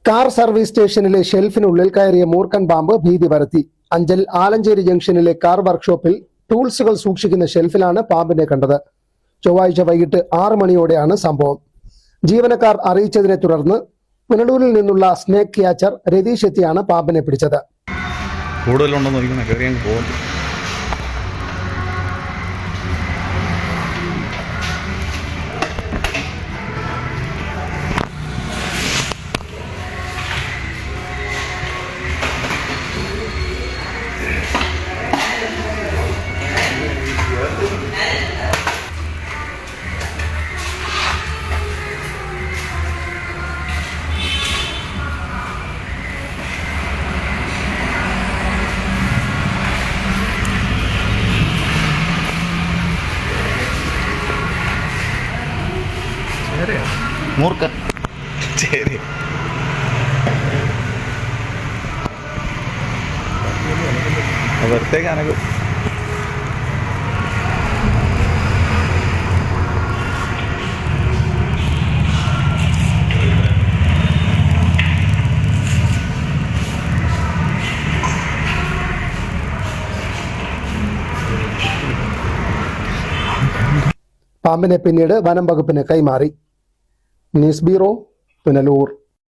Car service സ്റ്റേഷനിലെ ഷെൽഫിനുള്ളിൽ കയറിയ മൂർഖൻ പാമ്പ് ഭീതി പരത്തി. അഞ്ചൽ ആലഞ്ചേരി ജംഗ്ഷനിലെ കാർ വർക്ക്ഷോപ്പിൽ ടൂൾസുകൾ സൂക്ഷിക്കുന്ന ഷെൽഫിലാണ് പാമ്പിനെ കണ്ടത്. ചൊവ്വാഴ്ച വൈകിട്ട് 6 മണിയോടെയാണ് സംഭവം. ജീവനക്കാർ അറിയിച്ചതിനെ തുടർന്ന് പുനലൂരിൽ നിന്നുള്ള സ്നേക് ക്യാച്ചർ രതീഷ് എത്തിയാണ് പാമ്പിനെ പിടിച്ചത്. മൂർഖൻ ശരി വെറുത്തേക്ക് അനക്കും. പാമ്പിനെ പിന്നീട് വനം വകുപ്പിന് കൈമാറി. News bureau, Punalur.